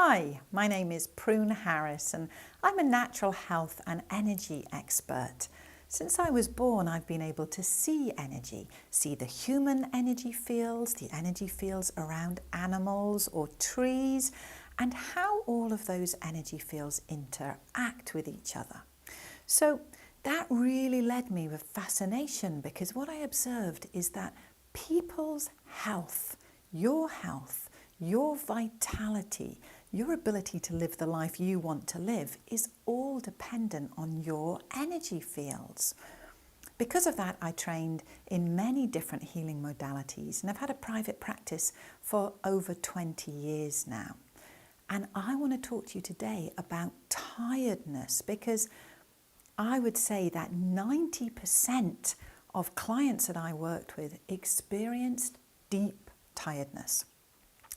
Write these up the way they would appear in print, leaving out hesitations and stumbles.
Hi, my name is Prune Harris and I'm a natural health and energy expert. Since I was born, I've been able to see energy, see the human energy fields, the energy fields around animals or trees, and how all of those energy fields interact with each other. So that really led me with fascination, because what I observed is that people's health, your vitality, your ability to live the life you want to live is all dependent on your energy fields. Because of that, I trained in many different healing modalities, and I've had a private practice for over 20 years now. And I want to talk to you today about tiredness, because I would say that 90% of clients that I worked with experienced deep tiredness.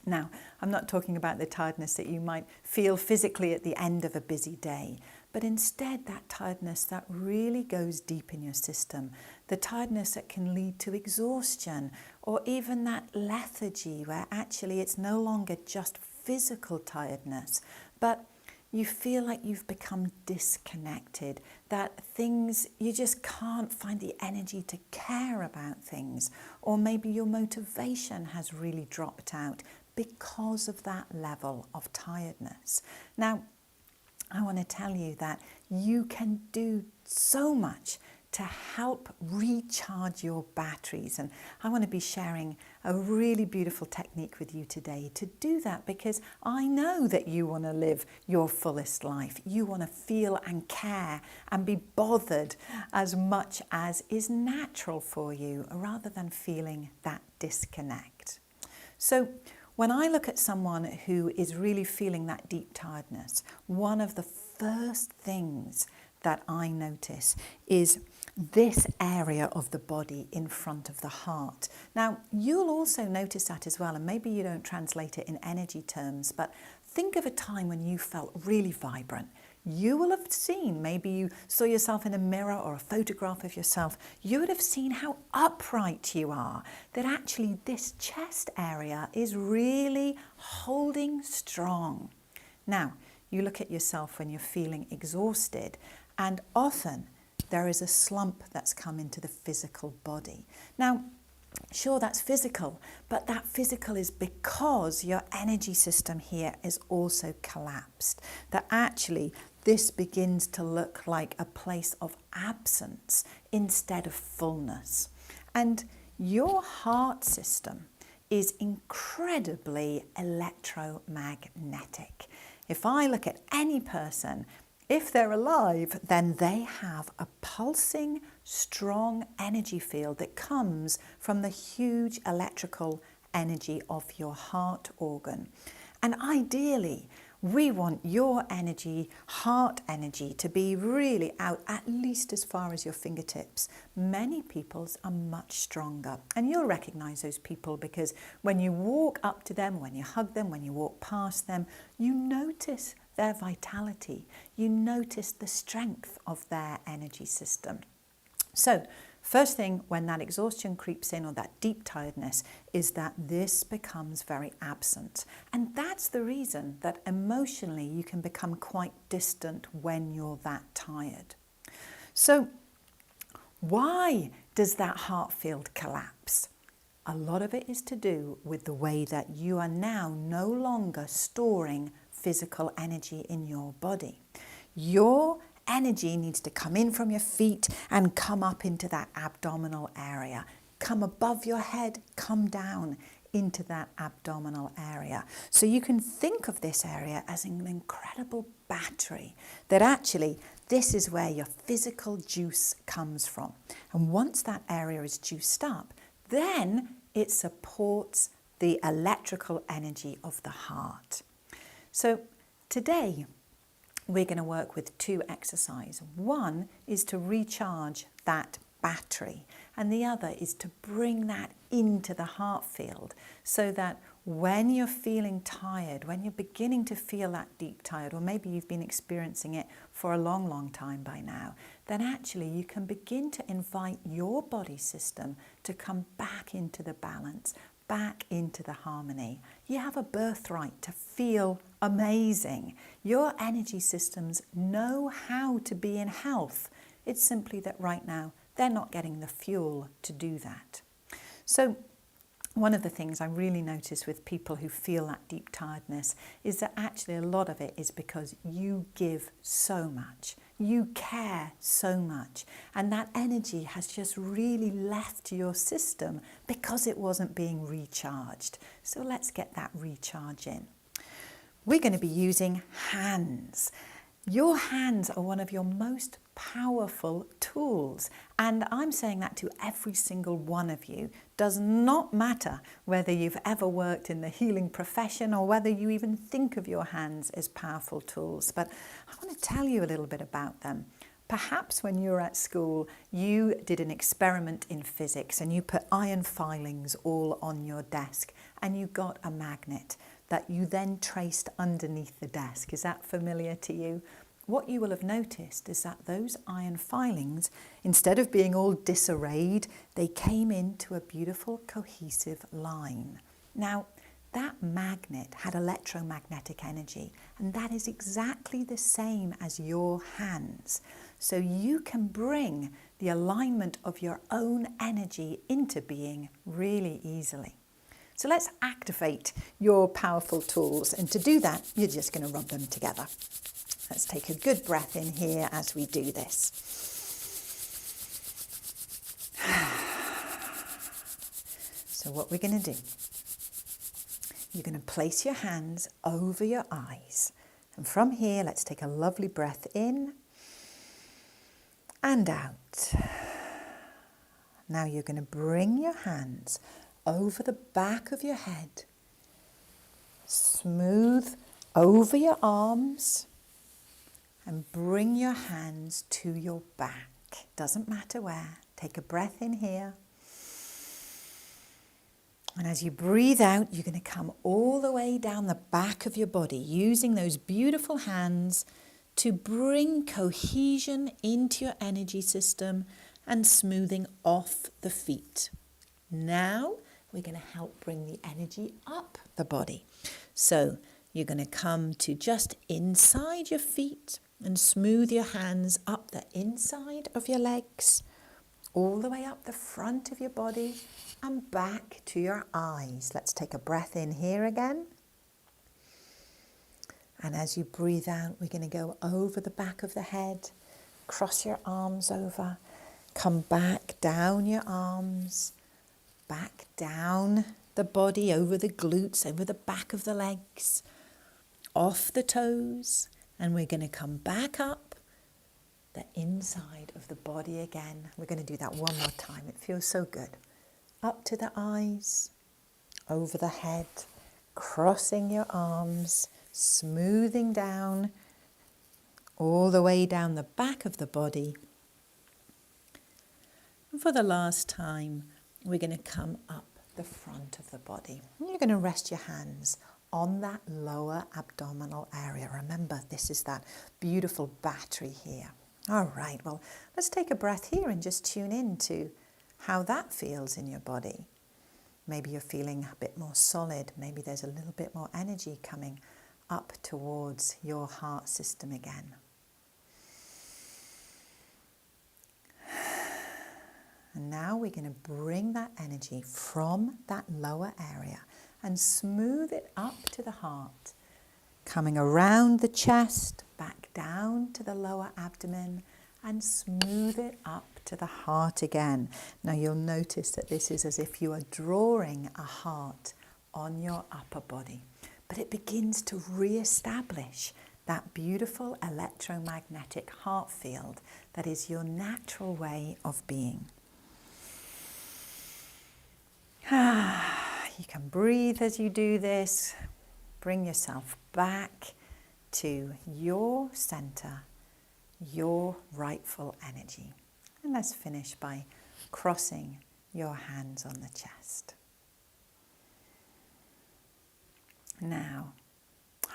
Now, I'm not talking about the tiredness that you might feel physically at the end of a busy day, but instead that tiredness that really goes deep in your system, the tiredness that can lead to exhaustion, or even that lethargy where actually it's no longer just physical tiredness, but you feel like you've become disconnected, that things, you just can't find the energy to care about things, or maybe your motivation has really dropped out because of that level of tiredness. Now, I want to tell you that you can do so much to help recharge your batteries. And I want to be sharing a really beautiful technique with you today to do that, because I know that you want to live your fullest life. You want to feel and care and be bothered as much as is natural for you, rather than feeling that disconnect. So when I look at someone who is really feeling that deep tiredness, one of the first things that I notice is this area of the body in front of the heart. Now, you'll also notice that as well, and maybe you don't translate it in energy terms, but think of a time when you felt really vibrant. You will have seen, maybe you saw yourself in a mirror or a photograph of yourself, you would have seen how upright you are, that actually this chest area is really holding strong. Now, you look at yourself when you're feeling exhausted, and often there is a slump that's come into the physical body. Now, sure, that's physical, but that physical is because your energy system here is also collapsed. That actually this begins to look like a place of absence instead of fullness. And your heart system is incredibly electromagnetic. If I look at any person, if they're alive, then they have a pulsing, strong energy field that comes from the huge electrical energy of your heart organ. And ideally, we want your energy, heart energy, to be really out at least as far as your fingertips. Many people's are much stronger. And you'll recognize those people, because when you walk up to them, when you hug them, when you walk past them, you notice their vitality. You notice the strength of their energy system. So, first thing when that exhaustion creeps in, or that deep tiredness, is that this becomes very absent. And that's the reason that emotionally you can become quite distant when you're that tired. So why does that heart field collapse? A lot of it is to do with the way that you are now no longer storing physical energy in your body. Your energy needs to come in from your feet and come up into that abdominal area. Come above your head, come down into that abdominal area. So you can think of this area as an incredible battery, that actually this is where your physical juice comes from. And once that area is juiced up, then it supports the electrical energy of the heart. So today, we're going to work with two exercises. One is to recharge that battery, and the other is to bring that into the heart field, so that when you're feeling tired, when you're beginning to feel that deep tired, or maybe you've been experiencing it for a long, long time by now, then actually you can begin to invite your body system to come back into the balance, back into the harmony. You have a birthright to feel amazing. Your energy systems know how to be in health. It's simply that right now they're not getting the fuel to do that. So one of the things I really notice with people who feel that deep tiredness is that actually a lot of it is because you give so much. You care so much. And that energy has just really left your system because it wasn't being recharged. So let's get that recharge in. We're going to be using hands. Your hands are one of your most powerful tools, and I'm saying that to every single one of you. Does not matter whether you've ever worked in the healing profession or whether you even think of your hands as powerful tools, but I want to tell you a little bit about them. Perhaps when you were at school, you did an experiment in physics and you put iron filings all on your desk and you got a magnet that you then traced underneath the desk. Is that familiar to you? What you will have noticed is that those iron filings, instead of being all disarrayed, they came into a beautiful cohesive line. Now, that magnet had electromagnetic energy, and that is exactly the same as your hands. So you can bring the alignment of your own energy into being really easily. So let's activate your powerful tools, and to do that, you're just going to rub them together. Let's take a good breath in here as we do this. So what we're going to do, you're going to place your hands over your eyes. And from here, let's take a lovely breath in and out. Now you're going to bring your hands over the back of your head, smooth over your arms, and bring your hands to your back. Doesn't matter where. Take a breath in here. And as you breathe out, you're going to come all the way down the back of your body, using those beautiful hands to bring cohesion into your energy system and smoothing off the feet. Now, we're going to help bring the energy up the body. So you're going to come to just inside your feet and smooth your hands up the inside of your legs, all the way up the front of your body and back to your eyes. Let's take a breath in here again. And as you breathe out, we're going to go over the back of the head, cross your arms over, come back down your arms, back down the body, over the glutes, over the back of the legs, off the toes, and we're going to come back up the inside of the body again. We're going to do that one more time. It feels so good. Up to the eyes, over the head, crossing your arms, smoothing down, all the way down the back of the body. And for the last time, we're going to come up the front of the body. And you're going to rest your hands on that lower abdominal area. Remember, this is that beautiful battery here. All right, well, let's take a breath here and just tune in to how that feels in your body. Maybe you're feeling a bit more solid. Maybe there's a little bit more energy coming up towards your heart system again. And now we're going to bring that energy from that lower area and smooth it up to the heart, coming around the chest, back down to the lower abdomen, and smooth it up to the heart again. Now you'll notice that this is as if you are drawing a heart on your upper body, but it begins to re-establish that beautiful electromagnetic heart field that is your natural way of being. You can breathe as you do this. Bring yourself back to your center, your rightful energy. And let's finish by crossing your hands on the chest. Now,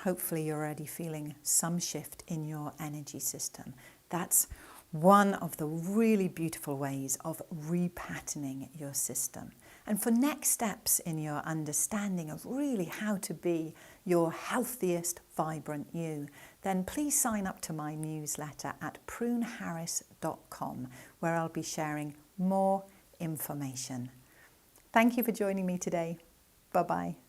hopefully you're already feeling some shift in your energy system. That's one of the really beautiful ways of repatterning your system. And for next steps in your understanding of really how to be your healthiest, vibrant you, then please sign up to my newsletter at pruneharris.com, where I'll be sharing more information. Thank you for joining me today. Bye-bye.